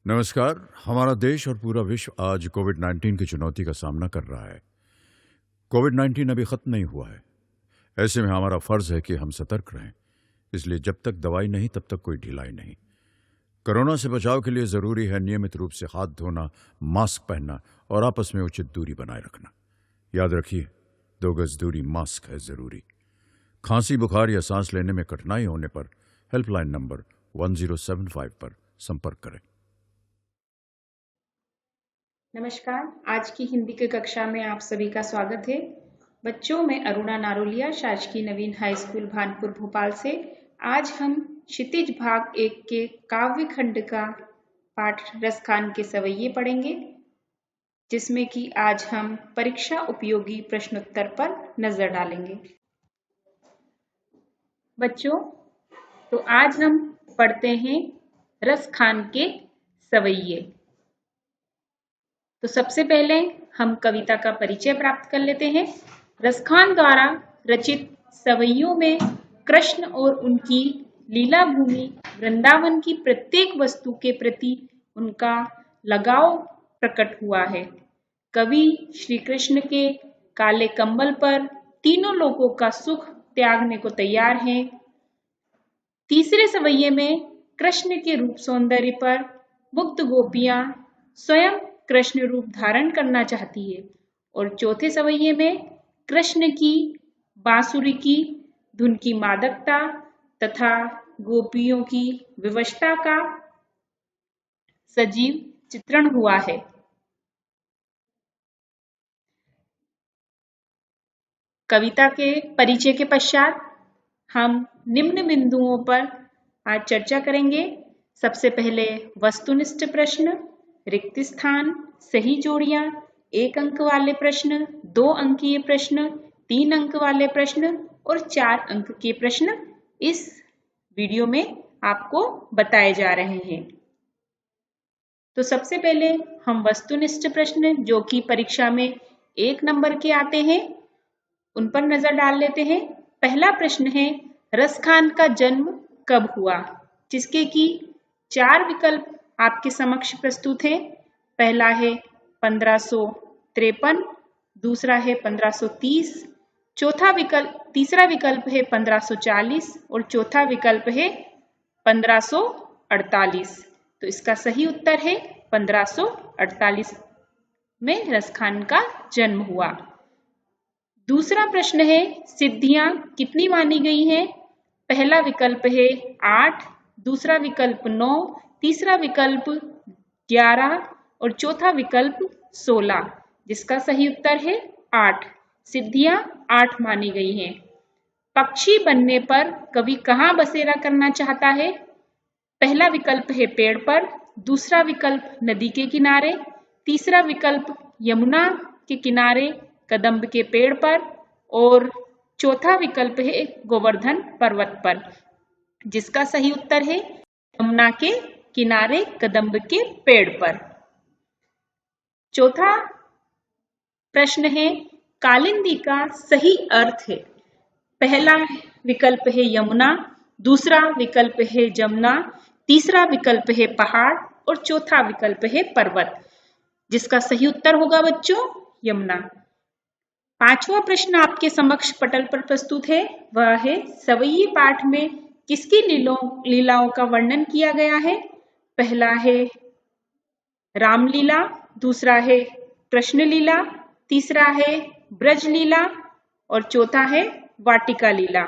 नमस्कार। हमारा देश और पूरा विश्व आज कोविड-19 की चुनौती का सामना कर रहा है। कोविड-19 अभी खत्म नहीं हुआ है। ऐसे में हमारा फर्ज है कि हम सतर्क रहें। इसलिए जब तक दवाई नहीं तब तक कोई ढिलाई नहीं। कोरोना से बचाव के लिए जरूरी है नियमित रूप से हाथ धोना, मास्क पहनना और आपस में उचित दूरी बनाए रखना। याद रखिए, 2 गज दूरी मास्क है जरूरी। खांसी, बुखार या सांस लेने में कठिनाई होने पर हेल्पलाइन नंबर 1075 पर संपर्क करें। नमस्कार। आज की हिंदी की कक्षा में आप सभी का स्वागत है। बच्चों, मैं अरुणा नारोलिया, शासकीय नवीन हाई स्कूल भानपुर भोपाल से। आज हम क्षितिज भाग 1 के काव्य खंड का पाठ रसखान के सवैये पढ़ेंगे, जिसमें कि आज हम परीक्षा उपयोगी प्रश्नोत्तर पर नजर डालेंगे। बच्चों, तो आज हम पढ़ते हैं रसखान के सवैये। तो सबसे पहले हम कविता का परिचय प्राप्त कर लेते हैं। रसखान द्वारा रचित सवैयों में कृष्ण और उनकी लीला भूमि वृंदावन की प्रत्येक वस्तु के प्रति उनका लगाव प्रकट हुआ है। कवि श्री कृष्ण के काले कंबल पर तीनों लोगों का सुख त्यागने को तैयार हैं। तीसरे सवैये में कृष्ण के रूप सौंदर्य पर मुग्ध गोपियां स्वयं कृष्ण रूप धारण करना चाहती है और चौथे सवैये में कृष्ण की बांसुरी की धुन की मादकता तथा गोपियों की विवशता का सजीव चित्रण हुआ है। कविता के परिचय के पश्चात हम निम्न बिंदुओं पर आज चर्चा करेंगे। सबसे पहले वस्तुनिष्ठ प्रश्न, रिक्त स्थान, सही जोड़ियां, 1 अंक वाले प्रश्न, 2 अंकीय प्रश्न, 3 अंक वाले प्रश्न और 4 अंक के प्रश्न इस वीडियो में आपको बताए जा रहे हैं। तो सबसे पहले हम वस्तुनिष्ठ प्रश्न, जो कि परीक्षा में 1 नंबर के आते हैं, उन पर नजर डाल लेते हैं। पहला प्रश्न है, रसखान का जन्म कब हुआ? जिसके कि 4 विकल्प आपके समक्ष प्रस्तुत है। पहला है 1553, दूसरा है 1530, तीसरा विकल्प है 1540 और चौथा विकल्प है 1548। तो इसका सही उत्तर है 1548 में रसखान का जन्म हुआ। दूसरा प्रश्न है, सिद्धियां कितनी मानी गई हैं? पहला विकल्प है 8, दूसरा विकल्प 9, तीसरा विकल्प 11 और चौथा विकल्प 16, जिसका सही उत्तर है 8। सिद्धियां 8 मानी गई हैं। पक्षी बनने पर कवि कहाँ बसेरा करना चाहता है? पहला विकल्प है पेड़ पर, दूसरा विकल्प नदी के किनारे, तीसरा विकल्प यमुना के किनारे कदम्ब के पेड़ पर और चौथा विकल्प है गोवर्धन पर्वत पर, जिसका सही उत्तर है यमुना के किनारे कदम्ब के पेड़ पर। चौथा प्रश्न है, कालिंदी का सही अर्थ है। पहला विकल्प है यमुना, दूसरा विकल्प है जमुना, तीसरा विकल्प है पहाड़ और चौथा विकल्प है पर्वत, जिसका सही उत्तर होगा बच्चों यमुना। पांचवा प्रश्न आपके समक्ष पटल पर प्रस्तुत है, वह है सवैये पाठ में किसकी लीलाओं का वर्णन किया गया है? पहला है रामलीला, दूसरा है कृष्ण लीला, तीसरा है ब्रज लीला और चौथा है वाटिका लीला।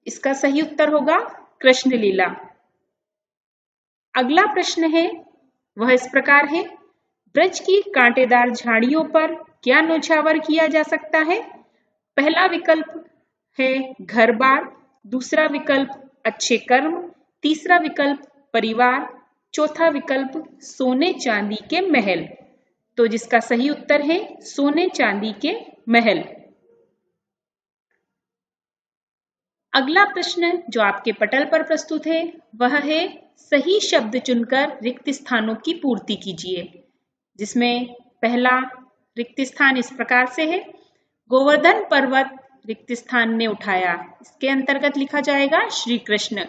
इसका सही उत्तर होगा कृष्ण लीला। अगला प्रश्न है, वह इस प्रकार है, ब्रज की कांटेदार झाड़ियों पर क्या न्योछावर किया जा सकता है? पहला विकल्प है घर बार, दूसरा विकल्प अच्छे कर्म, तीसरा विकल्प परिवार, चौथा विकल्प सोने चांदी के महल। तो जिसका सही उत्तर है सोने चांदी के महल। अगला प्रश्न जो आपके पटल पर प्रस्तुत है, वह है सही शब्द चुनकर रिक्त स्थानों की पूर्ति कीजिए। जिसमें पहला रिक्त स्थान इस प्रकार से है, गोवर्धन पर्वत रिक्त स्थान ने उठाया। इसके अंतर्गत लिखा जाएगा श्री कृष्ण।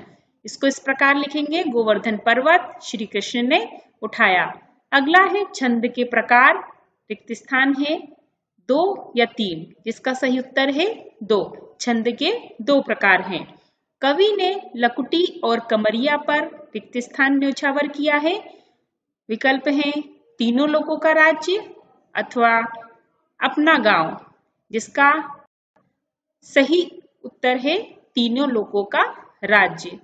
इसको इस प्रकार लिखेंगे, गोवर्धन पर्वत श्री कृष्ण ने उठाया। अगला है छंद के प्रकार, रिक्त स्थान है 2 या 3, जिसका सही उत्तर है 2। छंद के 2 प्रकार हैं। कवि ने लकुटी और कमरिया पर रिक्त स्थान न्योछावर किया है। विकल्प हैं तीनों लोगों का राज्य अथवा अपना गांव, जिसका सही उत्तर है तीनों लोगों का राज्य।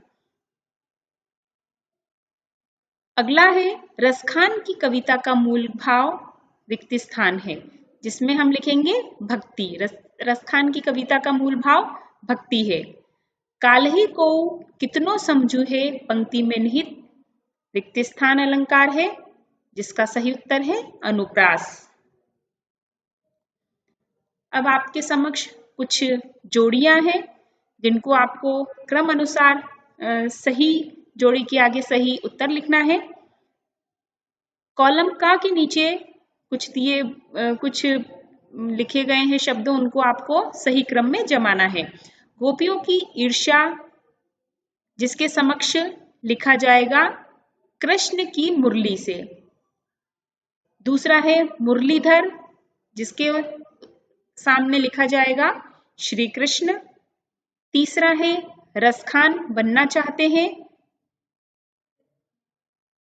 अगला है रसखान की कविता का मूल भाव, रिक्त स्थान है, जिसमें हम लिखेंगे भक्ति। रसखान की कविता का मूल भाव भक्ति है। काल्हि को कितनो समझू है पंक्ति में निहित, रिक्त स्थान अलंकार है, जिसका सही उत्तर है अनुप्रास। अब आपके समक्ष कुछ जोड़ियां हैं, जिनको आपको क्रम अनुसार सही जोड़ी के आगे सही उत्तर लिखना है। कॉलम का के नीचे कुछ लिखे गए हैं शब्द, उनको आपको सही क्रम में जमाना है। गोपियों की ईर्ष्या, जिसके समक्ष लिखा जाएगा कृष्ण की मुरली से। दूसरा है मुरलीधर, जिसके सामने लिखा जाएगा श्री कृष्ण। तीसरा है रसखान बनना चाहते हैं,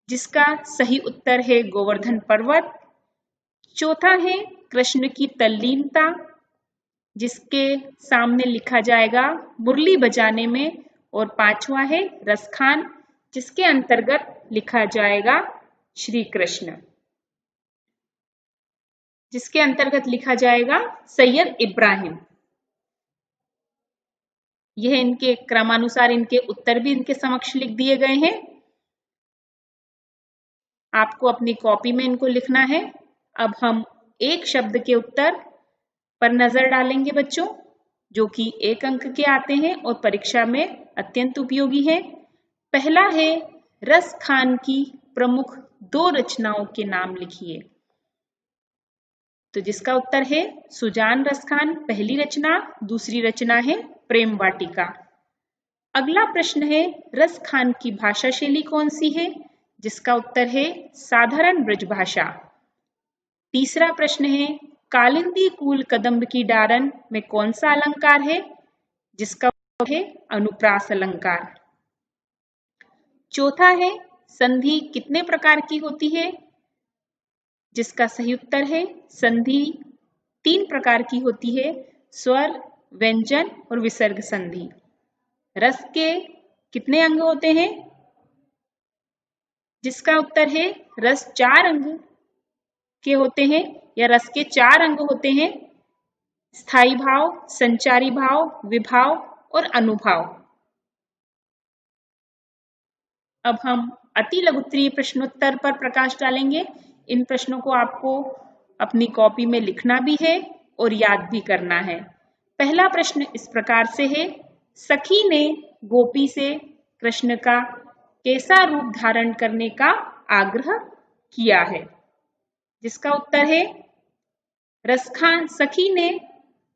जिसका सही उत्तर है गोवर्धन पर्वत। चौथा है कृष्ण की तल्लीनता, जिसके सामने लिखा जाएगा मुरली बजाने में। और पांचवा है रसखान, जिसके अंतर्गत लिखा जाएगा श्री कृष्ण, जिसके अंतर्गत लिखा जाएगा सैयद इब्राहिम। यह इनके क्रमानुसार इनके उत्तर भी इनके समक्ष लिख दिए गए हैं। आपको अपनी कॉपी में इनको लिखना है। अब हम एक शब्द के उत्तर पर नजर डालेंगे बच्चों, जो कि 1 अंक के आते हैं और परीक्षा में अत्यंत उपयोगी है। पहला है रसखान की प्रमुख 2 रचनाओं के नाम लिखिए। तो जिसका उत्तर है सुजान रसखान पहली रचना, दूसरी रचना है प्रेम वाटिका। अगला प्रश्न है रसखान की भाषा शैली कौन सी है, जिसका उत्तर है साधारण ब्रज भाषा। तीसरा प्रश्न है कालिंदी कूल कदम्ब की डारन में कौन सा अलंकार है, जिसका उत्तर है अनुप्रास अलंकार। चौथा है संधि कितने प्रकार की होती है, जिसका सही उत्तर है संधि 3 प्रकार की होती है, स्वर, व्यंजन और विसर्ग संधि। रस के कितने अंग होते हैं, जिसका उत्तर है रस 4 अंग के होते हैं, या रस के 4 अंग होते हैं, स्थायी भाव, संचारी भाव, विभाव और अनुभाव। अब हम अति लघुत्तरीय प्रश्नोत्तर पर प्रकाश डालेंगे। इन प्रश्नों को आपको अपनी कॉपी में लिखना भी है और याद भी करना है। पहला प्रश्न इस प्रकार से है, सखी ने गोपी से कृष्ण का कैसा रूप धारण करने का आग्रह किया है, जिसका उत्तर है रसखान सखी ने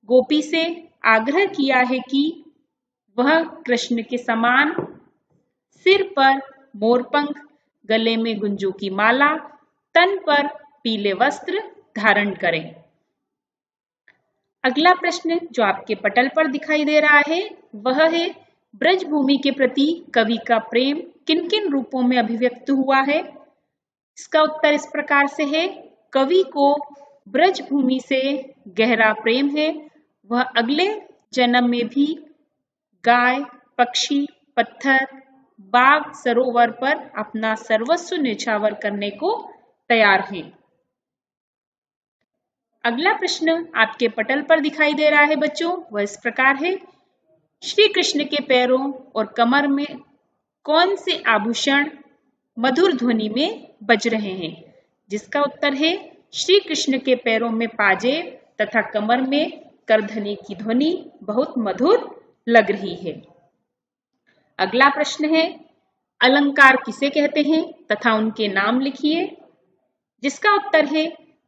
गोपी से आग्रह किया है कि वह कृष्ण के समान सिर पर मोरपंख, गले में गुंजों की माला, तन पर पीले वस्त्र धारण करें। अगला प्रश्न जो आपके पटल पर दिखाई दे रहा है वह है ब्रजभूमि के प्रति कवि का प्रेम किन किन रूपों में अभिव्यक्त हुआ है। इसका उत्तर इस प्रकार से है, कवि को ब्रजभूमि से गहरा प्रेम है। वह अगले जन्म में भी गाय, पक्षी, पत्थर, बाग, सरोवर पर अपना सर्वस्व न्यौछावर करने को तैयार हैं। अगला प्रश्न आपके पटल पर दिखाई दे रहा है बच्चों, वह इस प्रकार है, श्री कृष्ण के पैरों और कमर में कौन से आभूषण मधुर ध्वनि में बज रहे हैं, जिसका उत्तर है श्री कृष्ण के पैरों में पाजेब तथा कमर में करधनी की ध्वनि बहुत मधुर लग रही है। अगला प्रश्न है, अलंकार किसे कहते हैं तथा उनके नाम लिखिए, जिसका उत्तर है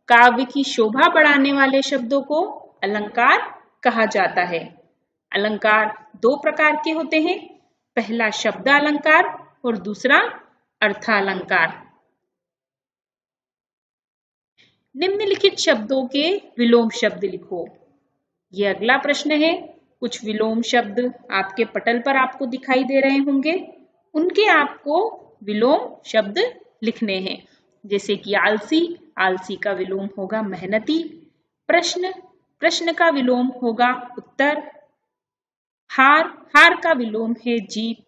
काव्य की शोभा बढ़ाने वाले शब्दों को अलंकार कहा जाता है। अलंकार 2 प्रकार के होते हैं, पहला शब्दालंकार और दूसरा अर्थालंकार। निम्नलिखित शब्दों के विलोम शब्द लिखो। ये अगला प्रश्न है। कुछ विलोम शब्द आपके पटल पर आपको दिखाई दे रहे होंगे, उनके आपको विलोम शब्द लिखने हैं। जैसे कि आलसी, आलसी का विलोम होगा मेहनती। प्रश्न, प्रश्न का विलोम होगा उत्तर। हार, हार का विलोम है जीत।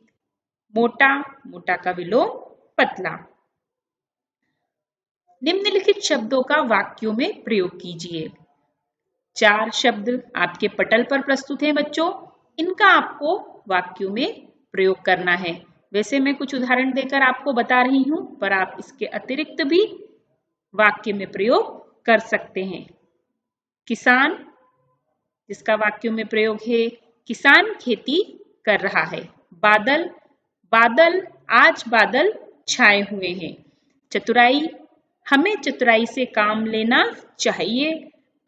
मोटा, मोटा का विलोम पतला। निम्नलिखित शब्दों का वाक्यों में प्रयोग कीजिए। 4 शब्द आपके पटल पर प्रस्तुत हैं बच्चों, इनका आपको वाक्यों में प्रयोग करना है। वैसे मैं कुछ उदाहरण देकर आपको बता रही हूं, पर आप इसके अतिरिक्त भी वाक्य में प्रयोग कर सकते हैं। किसान, जिसका वाक्यों में प्रयोग है किसान खेती कर रहा है। बादल, बादल, आज बादल छाए हुए हैं। चतुराई, हमें चतुराई से काम लेना चाहिए।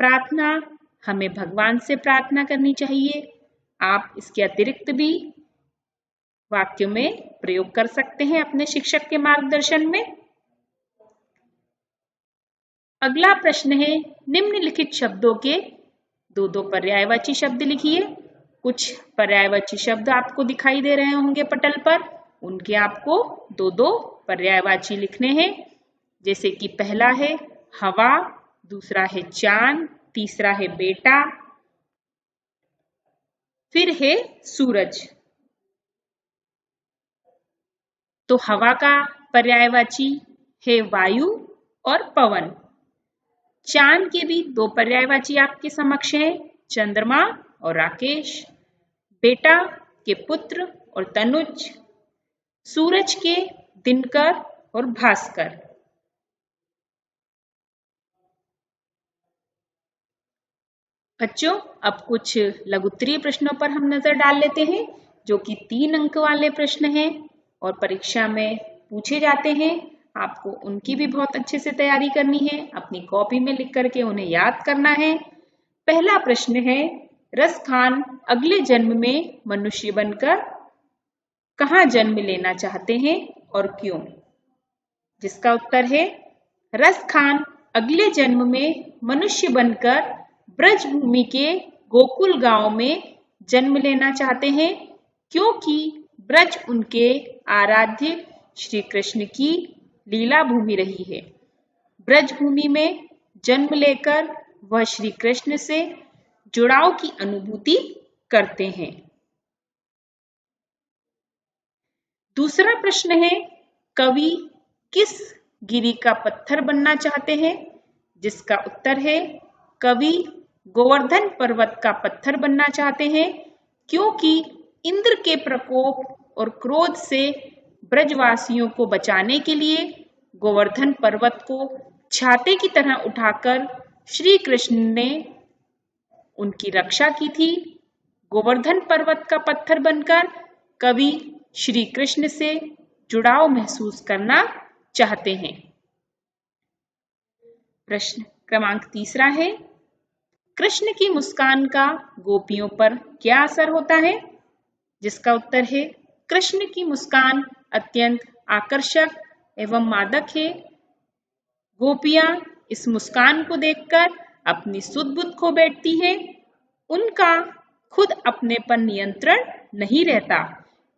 प्रार्थना, हमें भगवान से प्रार्थना करनी चाहिए। आप इसके अतिरिक्त भी वाक्यों में प्रयोग कर सकते हैं अपने शिक्षक के मार्गदर्शन में। अगला प्रश्न है, निम्नलिखित शब्दों के 2-2 पर्यायवाची शब्द लिखिए। कुछ पर्यायवाची शब्द आपको दिखाई दे रहे होंगे पटल पर, उनके आपको 2-2 पर्यायवाची लिखने हैं। जैसे कि पहला है हवा, दूसरा है चांद, तीसरा है बेटा, फिर है सूरज। तो हवा का पर्यायवाची है वायु और पवन। चांद के भी 2 पर्यायवाची आपके समक्ष हैं, चंद्रमा और राकेश। बेटा के पुत्र और तनुज। सूरज के दिनकर और भास्कर। बच्चों, अब कुछ लघुत्तरीय प्रश्नों पर हम नजर डाल लेते हैं, जो कि 3 अंक वाले प्रश्न हैं और परीक्षा में पूछे जाते हैं। आपको उनकी भी बहुत अच्छे से तैयारी करनी है, अपनी कॉपी में लिख करके उन्हें याद करना है। पहला प्रश्न है, रस खान अगले जन्म में मनुष्य बनकर कहाँ जन्म लेना चाहते हैं और क्यों? जिसका उत्तर है, रस खान अगले जन्म में मनुष्य बनकर ब्रज भूमि के गोकुल गांव में जन्म लेना चाहते हैं, क्योंकि ब्रज उनके आराध्य श्री कृष्ण की लीला भूमि रही है। ब्रज भूमि में जन्म लेकर वह श्री कृष्ण से जुड़ाव की अनुभूति करते हैं। दूसरा प्रश्न है, कवि किस गिरी का पत्थर बनना चाहते हैं? जिसका उत्तर है, कवि गोवर्धन पर्वत का पत्थर बनना चाहते हैं, क्योंकि इंद्र के प्रकोप और क्रोध से ब्रजवासियों को बचाने के लिए गोवर्धन पर्वत को छाते की तरह उठाकर श्री कृष्ण ने उनकी रक्षा की थी। गोवर्धन पर्वत का पत्थर बनकर कवि श्री कृष्ण से जुड़ाव महसूस करना चाहते हैं। प्रश्न क्रमांक 3 है, कृष्ण की मुस्कान का गोपियों पर क्या असर होता है? जिसका उत्तर है, कृष्ण की मुस्कान अत्यंत आकर्षक एवं मादक है। गोपियां इस मुस्कान को देखकर अपनी सुध बुध खो बैठती हैं। उनका खुद अपने पर नियंत्रण नहीं रहता,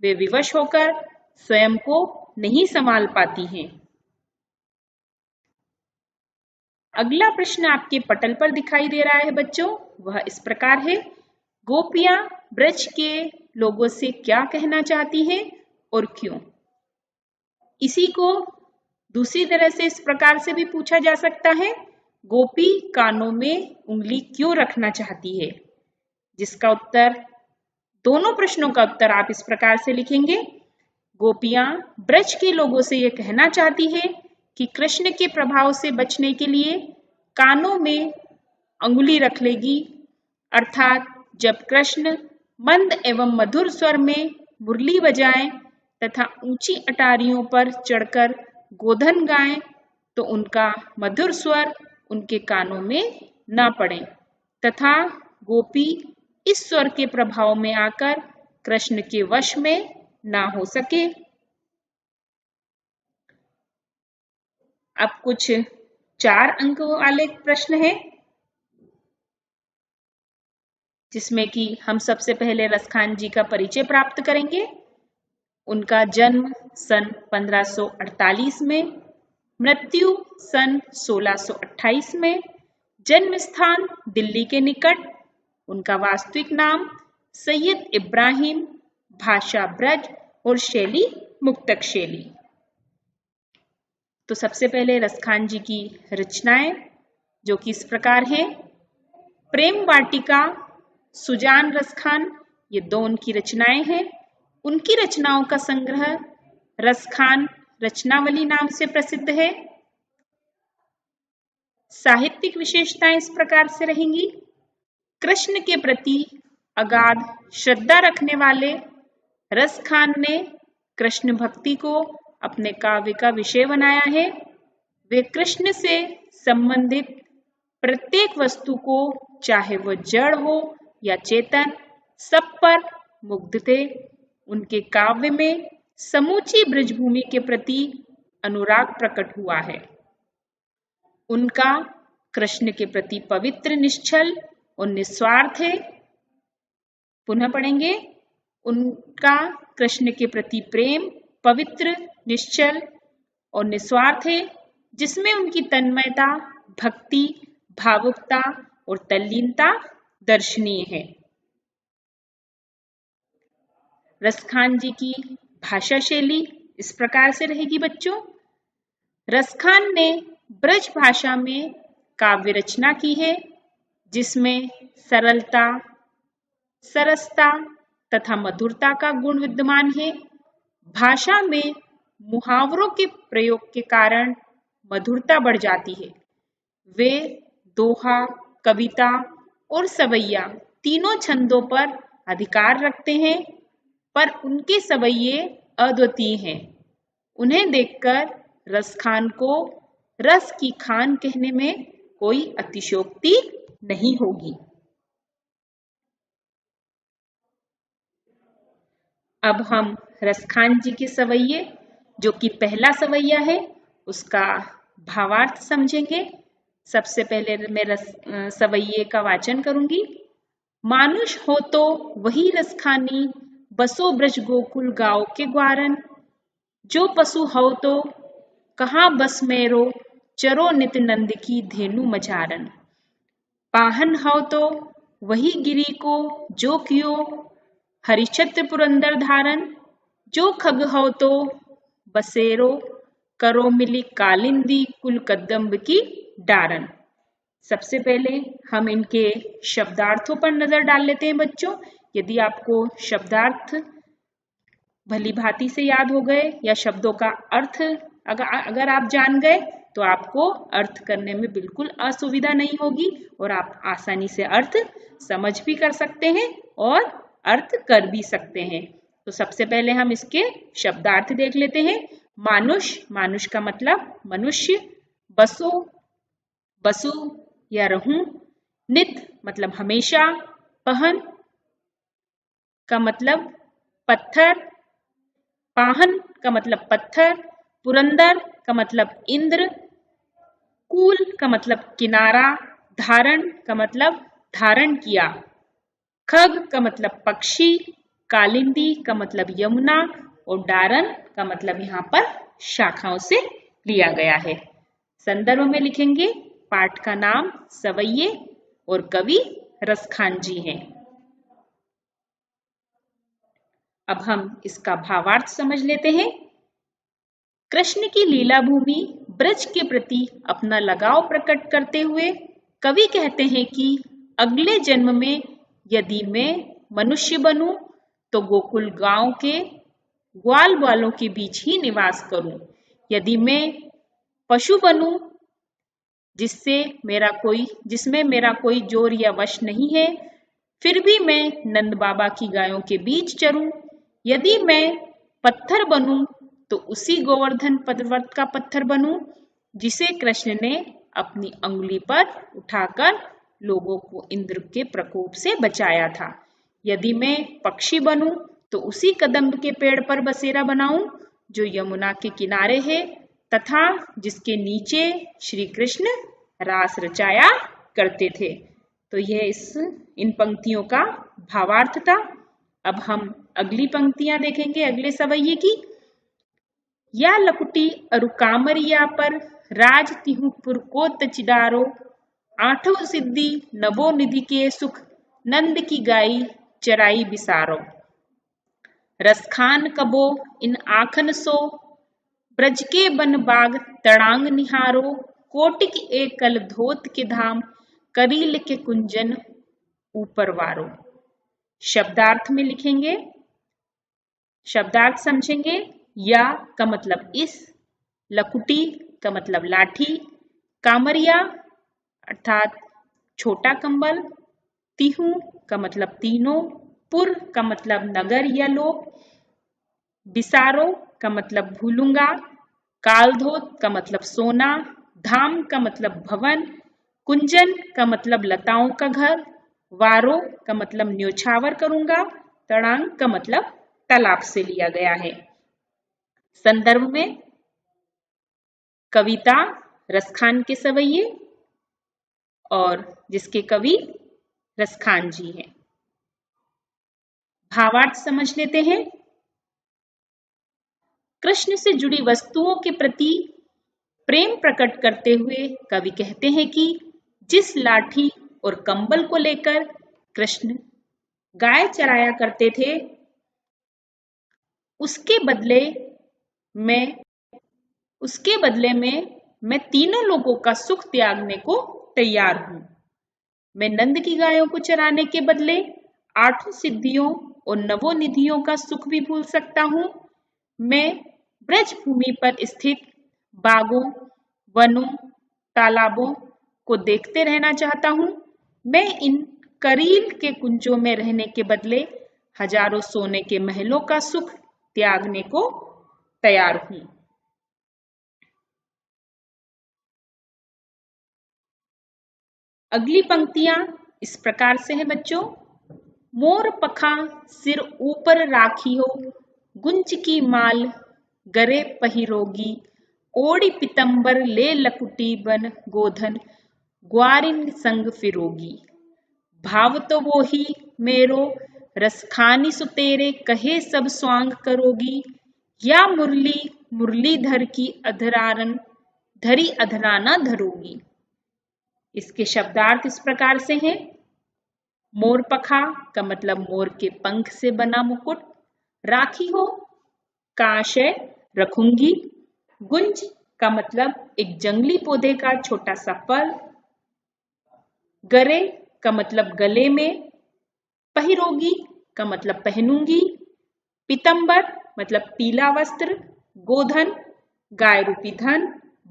वे विवश होकर स्वयं को नहीं संभाल पाती हैं। अगला प्रश्न आपके पटल पर दिखाई दे रहा है बच्चों, वह इस प्रकार है, गोपियां ब्रज के लोगों से क्या कहना चाहती हैं और क्यों? इसी को दूसरी तरह से इस प्रकार से भी पूछा जा सकता है, गोपी कानों में उंगली क्यों रखना चाहती है? जिसका उत्तर, दोनों प्रश्नों का उत्तर आप इस प्रकार से लिखेंगे, गोपियां ब्रज के लोगों से यह कहना चाहती है कि कृष्ण के प्रभाव से बचने के लिए कानों में अंगुली रख लेगी, अर्थात जब कृष्ण मंद एवं मधुर स्वर में मुरली बजाएं तथा ऊंची अटारियों पर चढ़कर गोधन गाएं, तो उनका मधुर स्वर उनके कानों में न पड़े तथा गोपी इस स्वर के प्रभाव में आकर कृष्ण के वश में ना हो सके। अब कुछ 4 अंक वाले प्रश्न है, जिसमें कि हम सबसे पहले रसखान जी का परिचय प्राप्त करेंगे। उनका जन्म सन 1548 में, मृत्यु सन 1628 में, जन्म स्थान दिल्ली के निकट, उनका वास्तविक नाम सैयद इब्राहिम, भाषा ब्रज और शैली मुक्तक शैली। तो सबसे पहले रसखान जी की रचनाएं जो कि इस प्रकार हैं। प्रेम वाटिका, सुजान रसखान, ये दो उनकी रचनाएं हैं। उनकी रचनाओं का संग्रह रसखान रचनावली नाम से प्रसिद्ध है। साहित्यिक विशेषताएं इस प्रकार से रहेंगी। कृष्ण के प्रति अगाध श्रद्धा रखने वाले रसखान ने कृष्ण भक्ति को अपने काव्य का विषय बनाया है। वे कृष्ण से संबंधित प्रत्येक वस्तु को, चाहे वह जड़ हो या चेतन, सब पर मुग्ध थे। उनके काव्य में समूची ब्रजभूमि के प्रति अनुराग प्रकट हुआ है। उनका कृष्ण के प्रति पवित्र, निश्चल और निस्वार्थ है। पुनः पढ़ेंगे। उनका कृष्ण के प्रति प्रेम पवित्र, निश्चल और निस्वार्थ है, जिसमें उनकी तन्मयता, भक्ति, भावुकता और तल्लीनता दर्शनीय है। रसखान जी की भाषा शैली इस प्रकार से रहेगी बच्चों। रसखान ने ब्रज भाषा में काव्य रचना की है, जिसमें सरलता, सरसता तथा मधुरता का गुण विद्यमान है। भाषा में मुहावरों के प्रयोग के कारण मधुरता बढ़ जाती है। वे दोहा, कविता और सवैया तीनों छंदों पर अधिकार रखते हैं, पर उनके सवैये अद्वितीय हैं। उन्हें देखकर रसखान को रस की खान कहने में कोई अतिशयोक्ति नहीं होगी। अब हम रसखान जी के सवैये, जो कि पहला सवैया है, उसका भावार्थ समझेंगे। सबसे पहले मैं सवैये का वाचन करूंगी। मानुष हो तो वही रसखानी, बसो ब्रज गोकुल गाँव के ग्वारन। जो पशु हो तो कहाँ बस मेरो, चरो नित नंद की धेनु मझारन। पाहन हो तो वही गिरी को, जो कियो हरिछत्र पुरंदर धारन। जो खग हो तो बसेरो, करो मिली कालिंदी कुल कदम्ब की डारन। सबसे पहले हम इनके शब्दार्थों पर नजर डाल लेते हैं बच्चों। यदि आपको शब्दार्थ भली भांति से याद हो गए या शब्दों का अर्थ अगर आप जान गए, तो आपको अर्थ करने में बिल्कुल असुविधा नहीं होगी और आप आसानी से अर्थ समझ भी कर सकते हैं और अर्थ कर भी सकते हैं। तो सबसे पहले हम इसके शब्दार्थ देख लेते हैं। मानुष, मानुष का मतलब मनुष्य। बसो, बसु या रहूं। नित मतलब हमेशा। पहन का मतलब पत्थर। पाहन का मतलब पत्थर। पुरंदर का मतलब इंद्र। कूल का मतलब किनारा। धारण का मतलब धारण किया। खग का मतलब पक्षी। कालिंदी का मतलब यमुना और डारन का मतलब यहाँ पर शाखाओं से लिया गया है। संदर्भ में लिखेंगे। पाठ का नाम सवैये और कवि रसखान जी हैं। अब हम इसका भावार्थ समझ लेते हैं। कृष्ण की लीला भूमि ब्रज के प्रति अपना लगाव प्रकट करते हुए कवि कहते हैं कि अगले जन्म में यदि मैं मनुष्य बनूं तो गोकुल गांव के ग्वाल बालों के बीच ही निवास करूं। यदि मैं पशु बनूं जिसमें मेरा कोई जोर या वश नहीं है, फिर भी मैं नंद बाबा की गायों के बीच चरूं। यदि मैं पत्थर बनूं तो उसी गोवर्धन पर्वत का पत्थर बनूं जिसे कृष्ण ने अपनी अंगुली पर उठाकर लोगों को इंद्र के प्रकोप से बचाया था। यदि मैं पक्षी बनूं तो उसी कदम्ब के पेड़ पर बसेरा बनाऊं जो यमुना के किनारे है तथा जिसके नीचे श्री कृष्ण रास रचाया करते थे। तो यह इन पंक्तियों का भावार्थ था। अब हम अगली पंक्तियां देखेंगे अगले सवैये की। या लकुटी अरु कामरिया पर राज तिहु पुर को तचिदारो, आठों सिद्धि नवो निधि के सुख नंद की गाई चराई बिसारो। रसखान कबो इन आखन सो, ब्रज के बन बाग तड़ांग निहारो, कोटिक एकल धोत के धाम करील के कुंजन ऊपर वारो। शब्दार्थ में लिखेंगे, शब्दार्थ समझेंगे। या का मतलब इस, लकुटी का मतलब लाठी, कामरिया अर्थात छोटा कंबल, तिहु का मतलब तीनों, पुर का मतलब नगर या लोक, बिसारो का मतलब भूलूंगा, कालधोत का मतलब सोना, धाम का मतलब भवन, कुंजन का मतलब लताओं का घर, वारो का मतलब न्योछावर करूंगा, तड़ांग का मतलब तालाब से लिया गया है। संदर्भ में कविता रसखान के सवैये और जिसके कवि रसखान जी हैं। भावार्थ समझ लेते हैं। कृष्ण से जुड़ी वस्तुओं के प्रति प्रेम प्रकट करते हुए कवि कहते हैं कि जिस लाठी और कंबल को लेकर कृष्ण गाय चराया करते थे, उसके बदले में मैं तीनों लोगों का सुख त्यागने को तैयार हूं। मैं नंद की गायों को चराने के बदले 8 सिद्धियों और नवोनिधियों का सुख भी भूल सकता हूं। मैं ब्रज भूमि पर स्थित बागों, वनों, तालाबों को देखते रहना चाहता हूं। मैं इन करील के कुंजों में रहने के बदले हजारों सोने के महलों का सुख त्यागने को तैयार हूं। अगली पंक्तियां इस प्रकार से हैं बच्चों। मोर पखा सिर ऊपर राखी हो, गुंज की माल गरे पहिरोगी, ओढ़ी पितंबर ले लकुटी बन गोधन, ग्वारिन संग फिरोगी। भाव तो वो ही मेरो रसखानी सुतेरे, कहे सब स्वांग करोगी, या मुरली मुरलीधर की अधरारन धरी अधराना धरोगी। इसके शब्दार्थ इस प्रकार से हैं। मोर पखा का मतलब मोर के पंख से बना मुकुट, राखी हो का आशय रखूंगी, गुंज का मतलब एक जंगली पौधे का छोटा सा फल, गरे का मतलब गले में, पहिरोगी का मतलब पहनूंगी, पीतंबर मतलब पीला वस्त्र, गोधन गाय रूपी धन,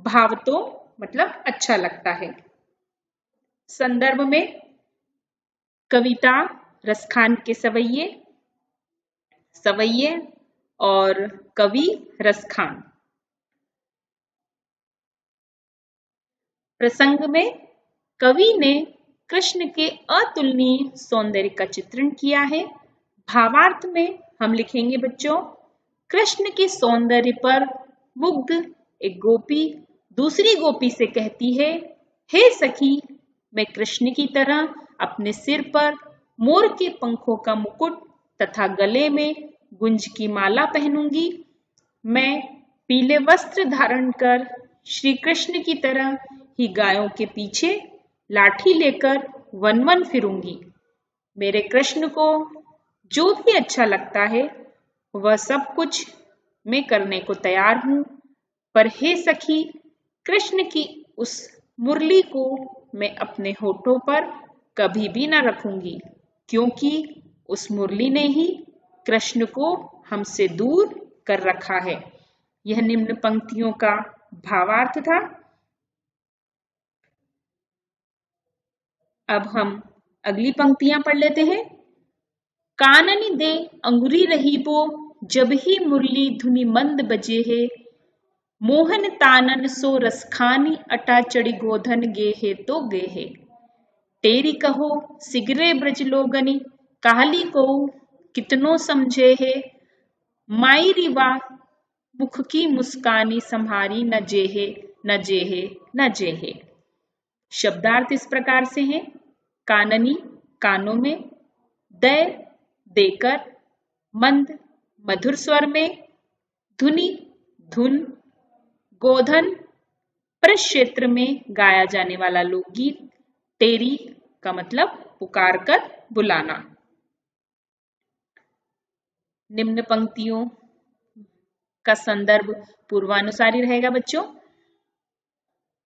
भाव तो मतलब अच्छा लगता है। संदर्भ में कविता रसखान के सवैये और कवि रसखान। प्रसंग में कवि ने कृष्ण के अतुलनीय सौंदर्य का चित्रण किया है। भावार्थ में हम लिखेंगे बच्चों, कृष्ण के सौंदर्य पर मुग्ध एक गोपी दूसरी गोपी से कहती है, हे सखी, मैं कृष्ण की तरह अपने सिर पर मोर के पंखों का मुकुट तथा गले में गुंज की माला पहनूंगी। मैं पीले वस्त्र धारण कर श्री कृष्ण की तरह ही गायों के पीछे लाठी लेकर वन वन फिरूंगी। मेरे कृष्ण को जो भी अच्छा लगता है वह सब कुछ मैं करने को तैयार हूं, पर हे सखी, कृष्ण की उस मुरली को मैं अपने होठों पर कभी भी न रखूंगी, क्योंकि उस मुरली ने ही कृष्ण को हमसे दूर कर रखा है। यह निम्न पंक्तियों का भावार्थ था। अब हम अगली पंक्तियां पढ़ लेते हैं। काननी दे अंगुरी रही बो, जब ही मुरली धुनि मंद बजे है, मोहन तानन सो रसखानी अटा चढ़ी गोधन गे है तो गे है। तेरी कहो सिगरे ब्रज लोगनी, काहली को कितनो समझे है, माई रिवा मुख की मुस्कानी संहारी न जेहे न जेहे न जेहे। शब्दार्थ इस प्रकार से हैं। काननी कानों में, दय देकर, मंद मधुर स्वर में, धुनि धुन, गोधन प्रक्षेत्र में गाया जाने वाला लोकगीत, तेरी का मतलब पुकार कर बुलाना। निम्न पंक्तियों का संदर्भ पूर्वानुसारी रहेगा बच्चों।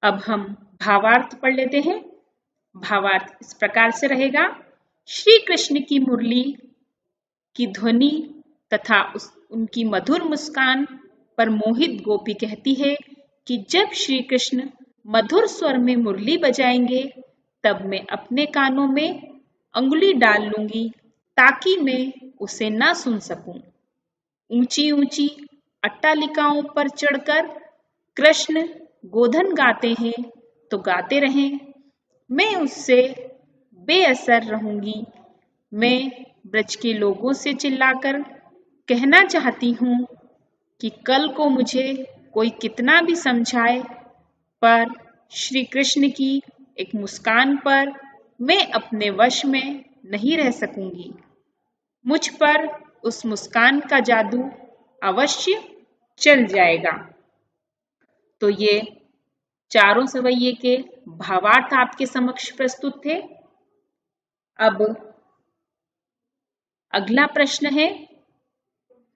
अब हम भावार्थ पढ़ लेते हैं। भावार्थ इस प्रकार से रहेगा। श्री कृष्ण की मुरली की ध्वनि तथा उनकी मधुर मुस्कान पर मोहित गोपी कहती है कि जब श्री कृष्ण मधुर स्वर में मुरली बजाएंगे तब मैं अपने कानों में अंगुली डाल लूंगी ताकि मैं उसे ना सुन सकूं। ऊंची ऊंची अट्टालिकाओं पर चढ़कर कृष्ण गोधन गाते हैं तो गाते रहें, मैं उससे बेअसर रहूंगी। मैं ब्रज के लोगों से चिल्लाकर कहना चाहती हूँ कि कल को मुझे कोई कितना भी समझाए, पर श्री कृष्ण की एक मुस्कान पर मैं अपने वश में नहीं रह सकूंगी। मुझ पर उस मुस्कान का जादू अवश्य चल जाएगा। तो ये चारों सवैये के भावार्थ आपके समक्ष प्रस्तुत थे। अब अगला प्रश्न है,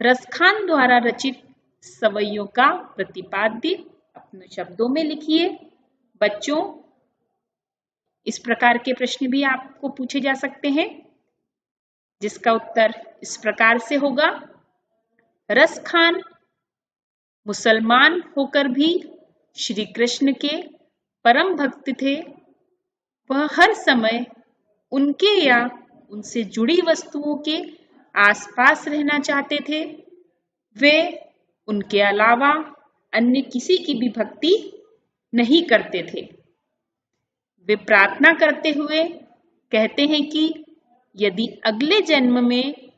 रसखान द्वारा रचित सवैयों का प्रतिपाद्य अपने शब्दों में लिखिए। बच्चों, इस प्रकार के प्रश्न भी आपको पूछे जा सकते हैं, जिसका उत्तर इस प्रकार से होगा। रसखान मुसलमान होकर भी श्री कृष्ण के परम भक्त थे। वह हर समय उनके या उनसे जुड़ी वस्तुओं के आसपास रहना चाहते थे। वे उनके अलावा अन्य किसी की भी भक्ति नहीं करते थे। वे प्रार्थना करते हुए कहते हैं कि यदि अगले जन्म में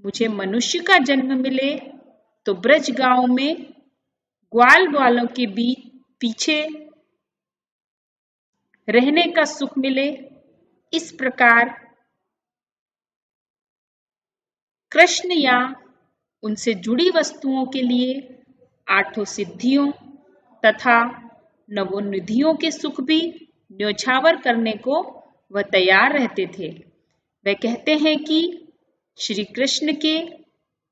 मुझे मनुष्य का जन्म मिले तो ब्रज गांव में ग्वाल वालों के बीच पीछे रहने का सुख मिले। इस प्रकार कृष्ण या उनसे जुड़ी वस्तुओं के लिए आठों सिद्धियों तथा नवोनिधियों के सुख भी न्योछावर करने को वह तैयार रहते थे। वे कहते हैं कि श्री कृष्ण के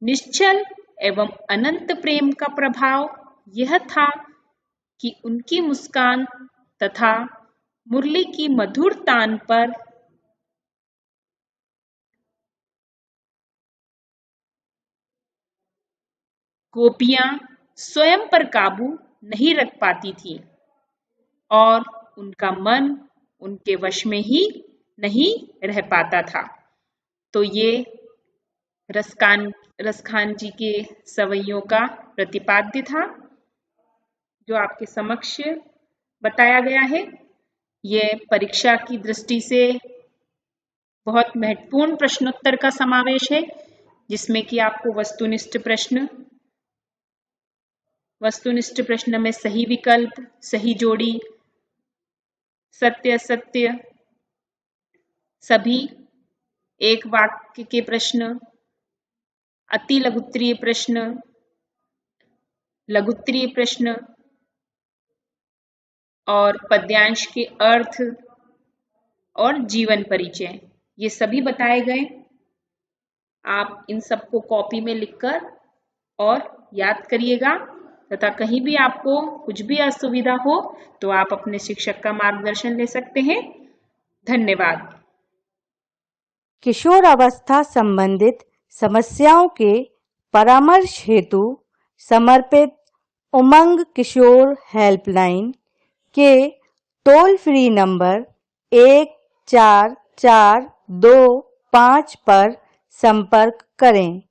निश्चल एवं अनंत प्रेम का प्रभाव यह था कि उनकी मुस्कान तथा मुरली की मधुर तान पर गोपियां स्वयं पर काबू नहीं रख पाती थी और उनका मन उनके वश में ही नहीं रह पाता था। तो ये रसखान जी के सवैयों का प्रतिपाद्य था जो आपके समक्ष बताया गया है। ये परीक्षा की दृष्टि से बहुत महत्वपूर्ण प्रश्नोत्तर का समावेश है, जिसमें कि आपको वस्तुनिष्ठ प्रश्न में सही विकल्प, सही जोड़ी, सत्य असत्य, सभी एक वाक्य के प्रश्न, अति लघुत्तरीय प्रश्न, लघुत्तरीय प्रश्न और पद्यांश के अर्थ और जीवन परिचय, ये सभी बताए गए। आप इन सबको कॉपी में लिखकर और याद करिएगा तथा कहीं भी आपको कुछ भी असुविधा हो तो आप अपने शिक्षक का मार्गदर्शन ले सकते हैं। धन्यवाद। किशोर अवस्था संबंधित समस्याओं के परामर्श हेतु समर्पित उमंग किशोर हेल्पलाइन के टोल फ्री नंबर 144225 पर संपर्क करें।